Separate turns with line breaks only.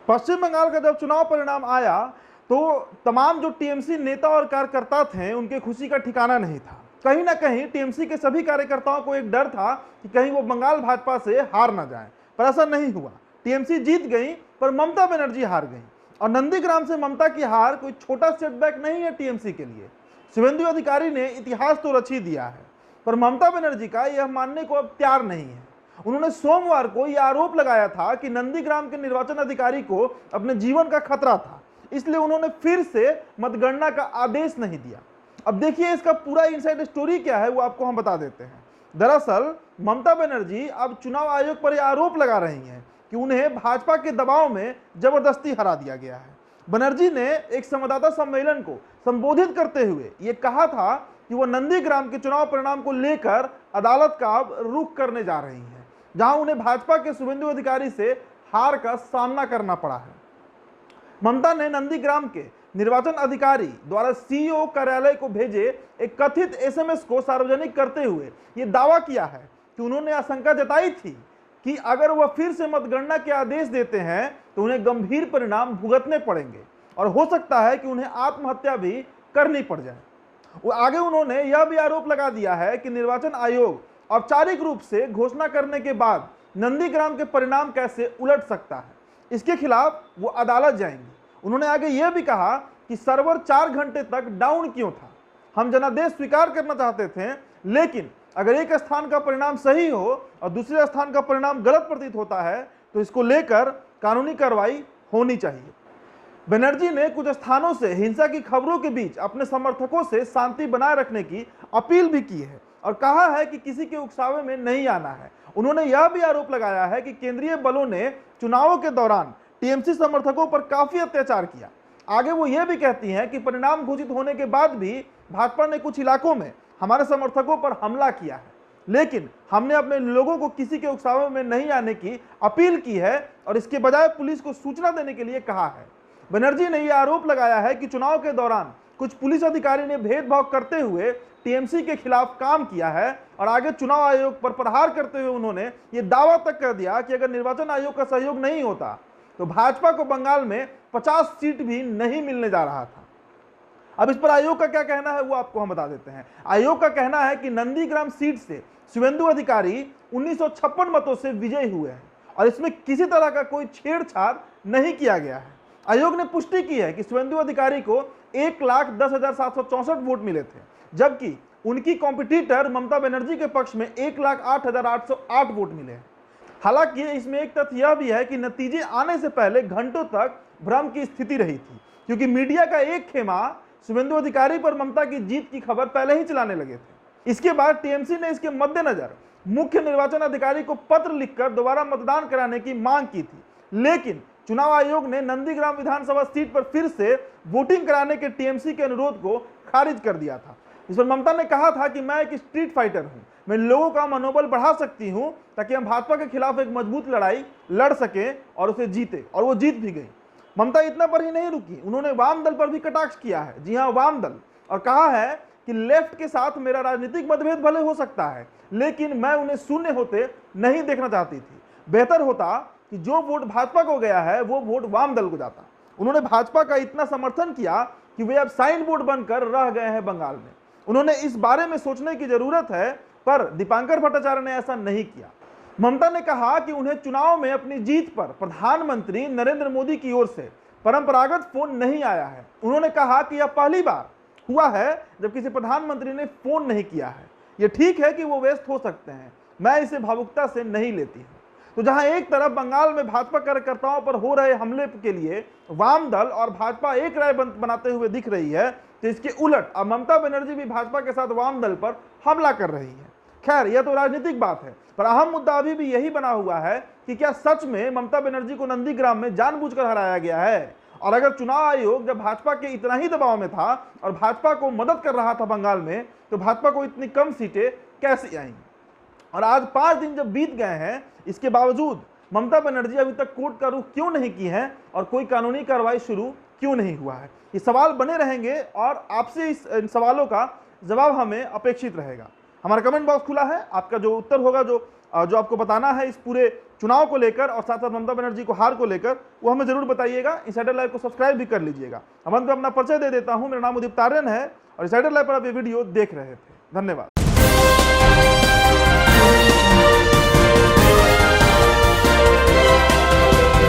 पश्चिम बंगाल का जब चुनाव परिणाम आया तो तमाम जो टीएमसी नेता और कार्यकर्ता थे उनके खुशी का ठिकाना नहीं था। कहीं ना कहीं टीएमसी के सभी कार्यकर्ताओं को एक डर था कि कहीं वो बंगाल भाजपा से हार ना जाए, पर ऐसा नहीं हुआ। टीएमसी जीत गई पर ममता बनर्जी हार गई। और नंदीग्राम से ममता की हार कोई छोटा सेटबैक नहीं है टीएमसी के लिए। शुभेंदु अधिकारी ने इतिहास तो रच ही दिया है, पर ममता बनर्जी का यह मानने को अब तैयार नहीं है। उन्होंने सोमवार को यह आरोप लगाया था कि नंदीग्राम के निर्वाचन अधिकारी को अपने जीवन का खतरा था, इसलिए उन्होंने फिर से मतगणना का आदेश नहीं दिया। अब देखिए इसका पूरा इनसाइड स्टोरी क्या है वो आपको हम बता देते हैं। दरअसल ममता बनर्जी अब चुनाव आयोग पर यह आरोप लगा रही हैं कि उन्हें भाजपा के दबाव में जबरदस्ती हरा दिया गया है। बनर्जी ने एक संवाददाता सम्मेलन को संबोधित करते हुए ये कहा था कि वो नंदीग्राम के चुनाव परिणाम को लेकर अदालत का अब रुख करने जा रही हैं, जहां उन्हें भाजपा के शुभेंदु अधिकारी से हार का सामना करना पड़ा है। ममता ने नंदीग्राम के निर्वाचन अधिकारी द्वारा सीईओ कार्यालय को भेजे एक कथित एसएमएस को सार्वजनिक करते हुए यह दावा किया है कि उन्होंने आशंका जताई थी कि अगर वह फिर से मतगणना के आदेश देते हैं तो उन्हें गंभीर परिणाम भुगतने पड़ेंगे और हो सकता है कि उन्हें आत्महत्या भी करनी पड़ जाए। आगे उन्होंने यह भी आरोप लगा दिया है कि निर्वाचन आयोग औपचारिक रूप से घोषणा करने के बाद नंदीग्राम के परिणाम कैसे उलट सकता है, इसके खिलाफ वो अदालत जाएंगे। उन्होंने आगे यह भी कहा कि सर्वर 4 घंटे तक डाउन क्यों था। हम जनादेश स्वीकार करना चाहते थे, लेकिन अगर एक स्थान का परिणाम सही हो और दूसरे स्थान का परिणाम गलत प्रतीत होता है तो इसको लेकर कानूनी कार्रवाई होनी चाहिए। बनर्जी ने कुछ स्थानों से हिंसा की खबरों के बीच अपने समर्थकों से शांति बनाए रखने की अपील भी की है और कहा है कि किसी के उकसावे में नहीं आना है। उन्होंने यह भी आरोप लगाया है कि केंद्रीय बलों ने चुनावों के दौरान टीएमसी समर्थकों पर काफी अत्याचार किया। आगे वो ये भी कहती हैं कि परिणाम घोषित होने के बाद भी भाजपा ने कुछ इलाकों में हमारे समर्थकों पर हमला किया है, लेकिन हमने अपने लोगों को किसी के उकसावे में नहीं आने की अपील की है और इसके बजाय पुलिस को सूचना देने के लिए कहा है। बनर्जी ने यह आरोप लगाया है कि चुनाव के दौरान कुछ पुलिस अधिकारी ने भेदभाव करते हुए टीएमसी के खिलाफ काम किया है और आगे चुनाव आयोग पर प्रहार करते हुए उन्होंने ये दावा तक कर दिया कि अगर निर्वाचन आयोग का सहयोग नहीं होता तो भाजपा को बंगाल में 50 सीट भी नहीं मिलने जा रहा था। अब इस पर आयोग का क्या कहना है वो आपको हम बता देते हैं। आयोग का कहना है कि नंदीग्राम सीट से शुभेंदु अधिकारी 1956 मतों से विजयी हुए हैं और इसमें किसी तरह का कोई छेड़छाड़ नहीं किया गया है। आयोग ने पुष्टि की है कि शुभेंदु अधिकारी को 1,10,764 वोट मिले थे, जबकि उनकी कॉम्पिटिटर ममता बनर्जी के पक्ष में 1,08,808 वोट मिले हैं। हालांकि इसमें एक तथ्य यह भी है कि नतीजे आने से पहले घंटों तक भ्रम की स्थिति रही थी, क्योंकि मीडिया का एक खेमा शुभेंदु अधिकारी पर ममता की जीत की खबर पहले ही चलाने लगे थे। इसके बाद टीएमसी ने इसके मद्देनजर मुख्य निर्वाचन अधिकारी को पत्र लिखकर दोबारा मतदान कराने की मांग की थी, लेकिन चुनाव आयोग ने नंदीग्राम विधानसभा सीट पर फिर से वोटिंग कराने के टीएमसी के अनुरोध को खारिज कर दिया था। इस पर ममता ने कहा था कि मैं एक स्ट्रीट फाइटर हूं, मैं लोगों का मनोबल बढ़ा सकती हूं ताकि हम भाजपा के खिलाफ एक मजबूत लड़ाई लड़ सकें और उसे जीते, और वो जीत भी गई। ममता इतना पर ही नहीं रुकी, उन्होंने वाम दल पर भी कटाक्ष किया है। जी हां, वाम दल, और कहा है कि लेफ्ट के साथ मेरा राजनीतिक मतभेद भले हो सकता है, लेकिन मैं उन्हें शून्य होते नहीं देखना चाहती थी। बेहतर होता कि जो वोट भाजपा को गया है वो वोट वाम दल को जाता। उन्होंने भाजपा का इतना समर्थन किया कि वे अब साइन बोर्ड बनकर रह गए हैं बंगाल में। उन्होंने इस बारे में सोचने की जरूरत है, पर दीपांकर भट्टाचार्य ने ऐसा नहीं किया। ममता ने कहा कि उन्हें चुनाव में अपनी जीत पर प्रधानमंत्री नरेंद्र मोदी की ओर से परंपरागत फोन नहीं आया है। उन्होंने कहा कि यह पहली बार हुआ है जब किसी प्रधानमंत्री ने फोन नहीं किया है। यह ठीक है कि वो व्यस्त हो सकते हैं, मैं इसे भावुकता से नहीं लेती हूं। तो जहां एक तरफ बंगाल में भाजपा कार्यकर्ताओं पर हो रहे हमले के लिए वाम दल और भाजपा एक राय बनाते हुए दिख रही है, तो इसके उलट अब ममता बनर्जी भी भाजपा के साथ वाम दल पर हमला कर रही है। खैर, यह तो राजनीतिक बात है, पर अहम मुद्दा अभी भी यही बना हुआ है कि क्या सच में ममता बनर्जी को नंदीग्राम में जानबूझकर हराया गया है? और अगर चुनाव आयोग जब भाजपा के इतना ही दबाव में था और भाजपा को मदद कर रहा था बंगाल में, तो भाजपा को इतनी कम सीटें कैसे आएंगी? और आज 5 दिन जब बीत गए हैं, इसके बावजूद ममता बनर्जी अभी तक कोर्ट का रुख क्यों नहीं की है और कोई कानूनी कार्रवाई शुरू क्यों नहीं हुआ है? ये सवाल बने रहेंगे और आपसे इन सवालों का जवाब हमें अपेक्षित रहेगा। हमारा कमेंट बॉक्स खुला है, आपका जो उत्तर होगा, जो जो आपको बताना है इस पूरे चुनाव को लेकर और साथ साथ ममता बनर्जी को हार को लेकर, वो हमें जरूर बताइएगा। इनसाइडर लाइव को सब्सक्राइब भी कर लीजिएगा। अब अंत में अपना परिचय दे देता हूं, मेरा नाम उदित तार्यन है और इनसाइडर लाइव पर आप ये वीडियो देख रहे थे। धन्यवाद।